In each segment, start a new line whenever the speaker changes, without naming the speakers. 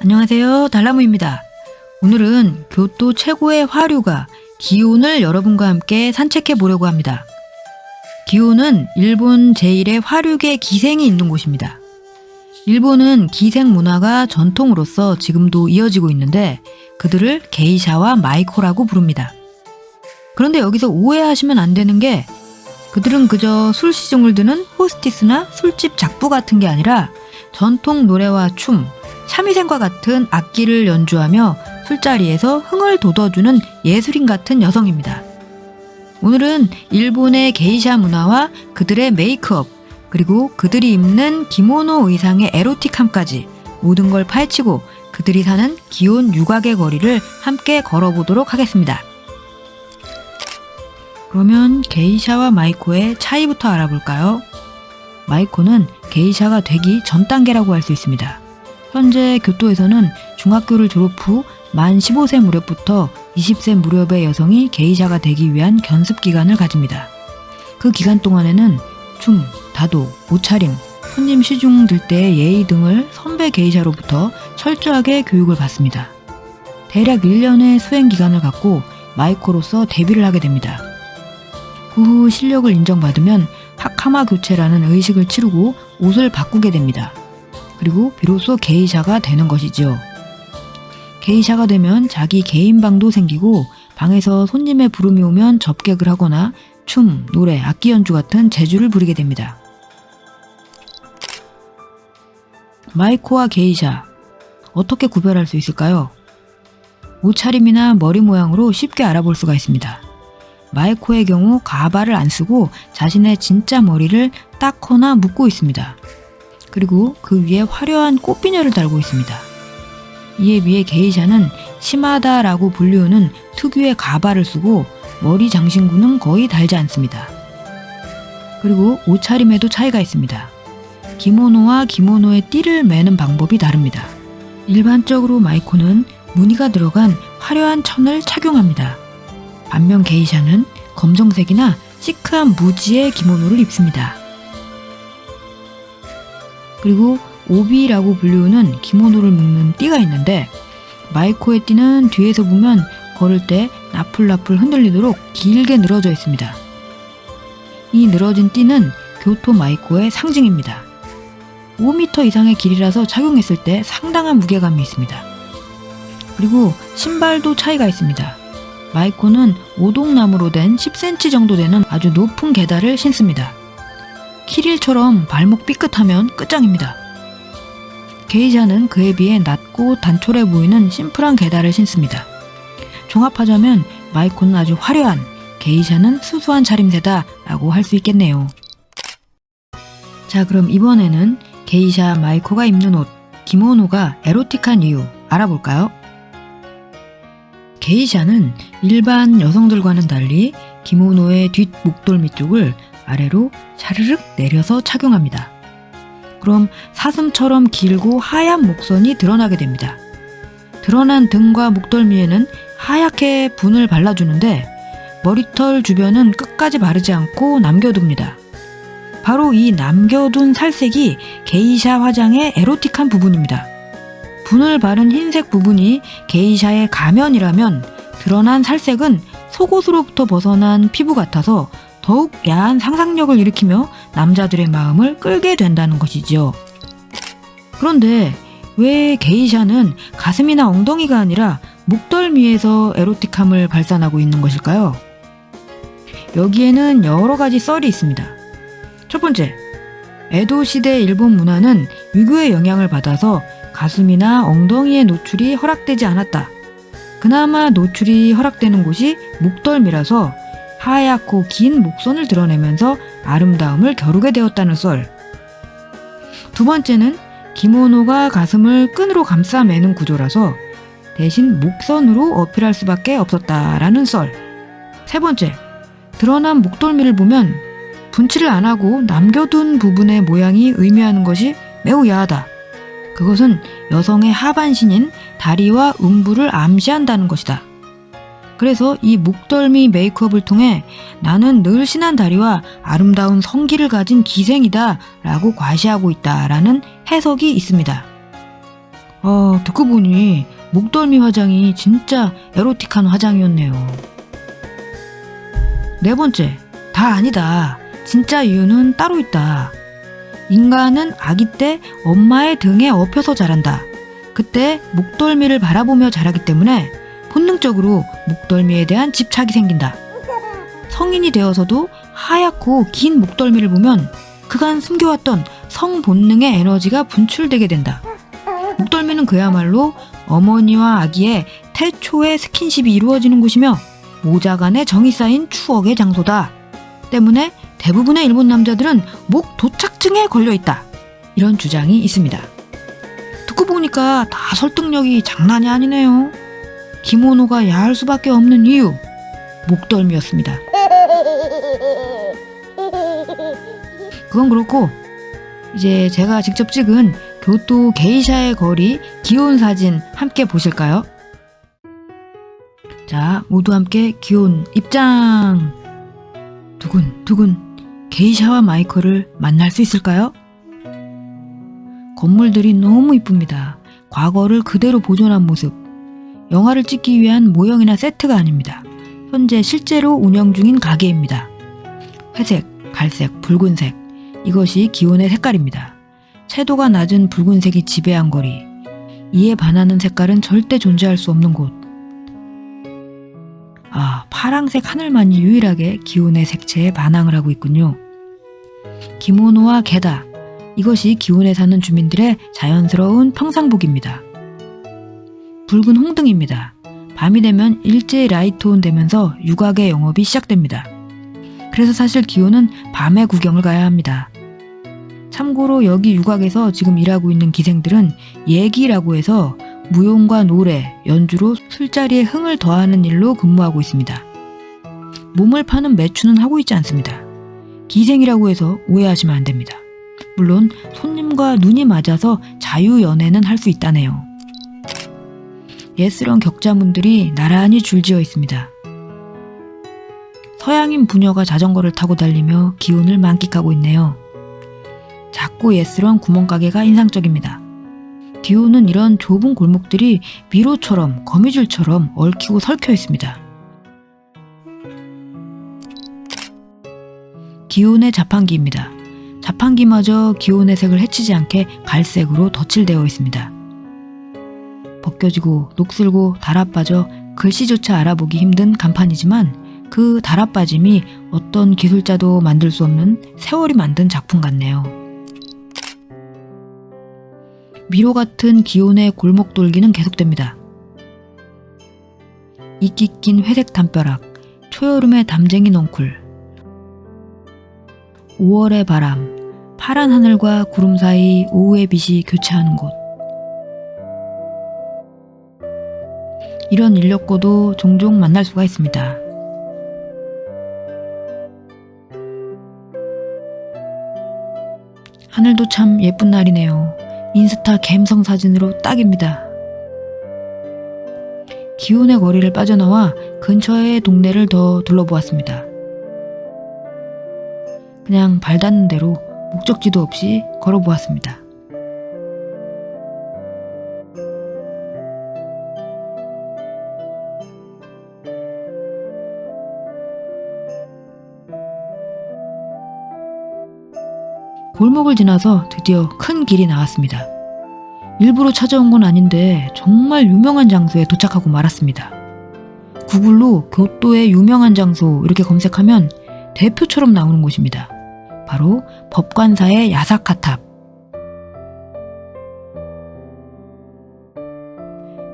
안녕하세요. 달나무입니다. 오늘은 교토 최고의 화류가 기온을 여러분과 함께 산책해 보려고 합니다. 기온은 일본 제1의 화류계 기생이 있는 곳입니다. 일본은 기생 문화가 전통으로서 지금도 이어지고 있는데 그들을 게이샤와 마이코라고 부릅니다. 그런데 여기서 오해하시면 안 되는 게 그들은 그저 술 시중을 드는 호스티스나 술집 작부 같은 게 아니라 전통 노래와 춤, 삼위생과 같은 악기를 연주하며 술자리에서 흥을 돋워주는 예술인 같은 여성입니다. 오늘은 일본의 게이샤 문화와 그들의 메이크업, 그리고 그들이 입는 기모노 의상의 에로틱함까지 모든 걸 파헤치고 그들이 사는 기온 육악의 거리를 함께 걸어보도록 하겠습니다. 그러면 게이샤와 마이코의 차이부터 알아볼까요? 마이코는 게이샤가 되기 전 단계라고 할 수 있습니다. 현재 교토에서는 중학교를 졸업 후 만 15세 무렵부터 20세 무렵의 여성이 게이샤가 되기 위한 견습 기간을 가집니다. 그 기간 동안에는 춤, 다도, 옷차림, 손님 시중 들 때의 예의 등을 선배 게이샤로부터 철저하게 교육을 받습니다. 대략 1년의 수행 기간을 갖고 마이코로서 데뷔를 하게 됩니다. 그 후 실력을 인정받으면 하카마 교체라는 의식을 치르고 옷을 바꾸게 됩니다. 그리고 비로소 게이샤가 되는 것이지요. 게이샤가 되면 자기 개인 방도 생기고 방에서 손님의 부름이 오면 접객을 하거나 춤, 노래, 악기 연주 같은 재주를 부리게 됩니다. 마이코와 게이샤, 어떻게 구별할 수 있을까요? 옷차림이나 머리 모양으로 쉽게 알아볼 수가 있습니다. 마이코의 경우 가발을 안 쓰고 자신의 진짜 머리를 닦거나 묶고 있습니다. 그리고 그 위에 화려한 꽃비녀를 달고 있습니다. 이에 비해 게이샤는 시마다라고 불리우는 특유의 가발을 쓰고 머리 장신구는 거의 달지 않습니다. 그리고 옷차림에도 차이가 있습니다. 기모노와 기모노의 띠를 매는 방법이 다릅니다. 일반적으로 마이코는 무늬가 들어간 화려한 천을 착용합니다. 반면 게이샤는 검정색이나 시크한 무지의 기모노를 입습니다. 그리고 오비라고 불리우는 기모노를 묶는 띠가 있는데 마이코의 띠는 뒤에서 보면 걸을 때 나풀나풀 흔들리도록 길게 늘어져 있습니다. 이 늘어진 띠는 교토 마이코의 상징입니다. 5m 이상의 길이라서 착용했을 때 상당한 무게감이 있습니다. 그리고 신발도 차이가 있습니다. 마이코는 오동나무로 된 10cm 정도 되는 아주 높은 계다를 신습니다. 키릴처럼 발목 삐끗하면 끝장입니다. 게이샤는 그에 비해 낮고 단촐해 보이는 심플한 계다를 신습니다. 종합하자면 마이코는 아주 화려한, 게이샤는 수수한 차림새다 라고 할 수 있겠네요. 자, 그럼 이번에는 게이샤 마이코가 입는 옷, 기모노가 에로틱한 이유 알아볼까요? 게이샤는 일반 여성들과는 달리 기모노의 뒷 목덜미 쪽을 아래로 샤르륵 내려서 착용합니다. 그럼 사슴처럼 길고 하얀 목선이 드러나게 됩니다. 드러난 등과 목덜미에는 하얗게 분을 발라주는데 머리털 주변은 끝까지 바르지 않고 남겨둡니다. 바로 이 남겨둔 살색이 게이샤 화장의 에로틱한 부분입니다. 분을 바른 흰색 부분이 게이샤의 가면이라면 드러난 살색은 속옷으로부터 벗어난 피부 같아서 더욱 야한 상상력을 일으키며 남자들의 마음을 끌게 된다는 것이지요. 그런데 왜 게이샤는 가슴이나 엉덩이가 아니라 목덜미에서 에로틱함을 발산하고 있는 것일까요? 여기에는 여러 가지 썰이 있습니다. 첫 번째, 에도 시대 일본 문화는 유교의 영향을 받아서 가슴이나 엉덩이의 노출이 허락되지 않았다. 그나마 노출이 허락되는 곳이 목덜미라서 하얗고 긴 목선을 드러내면서 아름다움을 겨루게 되었다는 썰. 두 번째는 기모노가 가슴을 끈으로 감싸 매는 구조라서 대신 목선으로 어필할 수밖에 없었다라는 썰. 세 번째, 드러난 목덜미를 보면 분칠을 안 하고 남겨둔 부분의 모양이 의미하는 것이 매우 야하다. 그것은 여성의 하반신인 다리와 음부를 암시한다는 것이다. 그래서 이 목덜미 메이크업을 통해 나는 늘씬한 다리와 아름다운 성기를 가진 기생이다 라고 과시하고 있다라는 해석이 있습니다. 듣고 보니 목덜미 화장이 진짜 에로틱한 화장이었네요. 네 번째, 다 아니다. 진짜 이유는 따로 있다. 인간은 아기 때 엄마의 등에 엎여서 자란다. 그때 목덜미를 바라보며 자라기 때문에 본능적으로 목덜미에 대한 집착이 생긴다. 성인이 되어서도 하얗고 긴 목덜미를 보면 그간 숨겨왔던 성본능의 에너지가 분출되게 된다. 목덜미는 그야말로 어머니와 아기의 태초의 스킨십이 이루어지는 곳이며 모자 간의 정이 쌓인 추억의 장소다. 때문에 대부분의 일본 남자들은 목 도착증에 걸려있다. 이런 주장이 있습니다. 듣고 보니까 다 설득력이 장난이 아니네요. 기모노가 야할 수밖에 없는 이유, 목덜미였습니다. 그건 그렇고 이제 제가 직접 찍은 교토 게이샤의 거리 기온 사진 함께 보실까요? 자, 모두 함께 기온 입장! 두근두근 게이샤와 마이콜을 만날 수 있을까요? 건물들이 너무 이쁩니다. 과거를 그대로 보존한 모습. 영화를 찍기 위한 모형이나 세트가 아닙니다. 현재 실제로 운영 중인 가게입니다. 회색, 갈색, 붉은색. 이것이 기온의 색깔입니다. 채도가 낮은 붉은색이 지배한 거리. 이에 반하는 색깔은 절대 존재할 수 없는 곳. 파랑색 하늘만이 유일하게 기온의 색채에 반항을 하고 있군요. 기모노와 게다. 이것이 기온에 사는 주민들의 자연스러운 평상복입니다. 붉은 홍등입니다. 밤이 되면 일제히 라이트온 되면서 육아의 영업이 시작됩니다. 그래서 사실 기온은 밤에 구경을 가야 합니다. 참고로 여기 육악에서 지금 일하고 있는 기생들은 예기라고 해서 무용과 노래, 연주로 술자리에 흥을 더하는 일로 근무하고 있습니다. 몸을 파는 매춘은 하고 있지 않습니다. 기생이라고 해서 오해하시면 안 됩니다. 물론 손님과 눈이 맞아서 자유연애는 할 수 있다네요. 예스런 격자문들이 나란히 줄지어 있습니다. 서양인 부녀가 자전거를 타고 달리며 기온을 만끽하고 있네요. 작고 예스런 구멍가게가 인상적입니다. 기온은 이런 좁은 골목들이 미로처럼 거미줄처럼 얽히고 설켜 있습니다. 기온의 자판기입니다. 자판기마저 기온의 색을 해치지 않게 갈색으로 덧칠되어 있습니다. 벗겨지고 녹슬고 달아빠져 글씨조차 알아보기 힘든 간판이지만 그 달아빠짐이 어떤 기술자도 만들 수 없는 세월이 만든 작품 같네요. 미로 같은 기온의 골목 돌기는 계속됩니다. 이끼 낀 회색 담벼락, 초여름의 담쟁이 넝쿨, 5월의 바람, 파란 하늘과 구름 사이 오후의 빛이 교차하는 곳. 이런 인력거도 종종 만날 수가 있습니다. 하늘도 참 예쁜 날이네요. 인스타 갬성 사진으로 딱입니다. 기온의 거리를 빠져나와 근처의 동네를 더 둘러보았습니다. 그냥 발 닿는 대로 목적지도 없이 걸어보았습니다. 골목을 지나서 드디어 큰 길이 나왔습니다. 일부러 찾아온 건 아닌데 정말 유명한 장소에 도착하고 말았습니다. 구글로 교토의 유명한 장소 이렇게 검색하면 대표처럼 나오는 곳입니다. 바로 법관사의 야사카탑.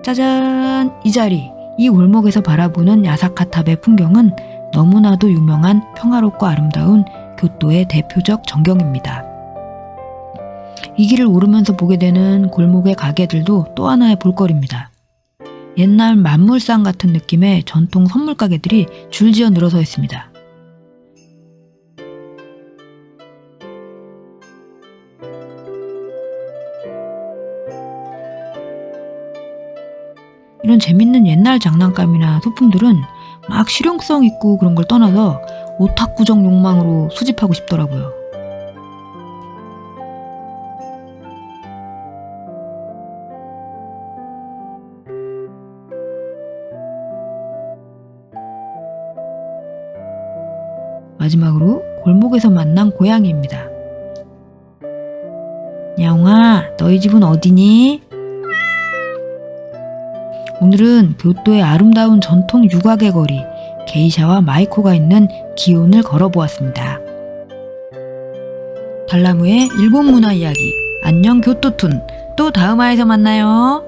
짜잔! 이 자리, 이 골목에서 바라보는 야사카탑의 풍경은 너무나도 유명한 평화롭고 아름다운 교토의 대표적 전경입니다. 이 길을 오르면서 보게 되는 골목의 가게들도 또 하나의 볼거리입니다. 옛날 만물상 같은 느낌의 전통 선물 가게들이 줄지어 늘어서 있습니다. 이런 재밌는 옛날 장난감이나 소품들은 막 실용성 있고 그런 걸 떠나서 오타쿠적 욕망으로 수집하고 싶더라고요. 마지막으로 골목에서 만난 고양이입니다. 야옹아, 너희 집은 어디니? 오늘은 교토의 아름다운 전통 유곽의 거리 게이샤와 마이코가 있는 기온을 걸어보았습니다. 달나무의 일본 문화 이야기 안녕 교토툰 또 다음 화에서 만나요.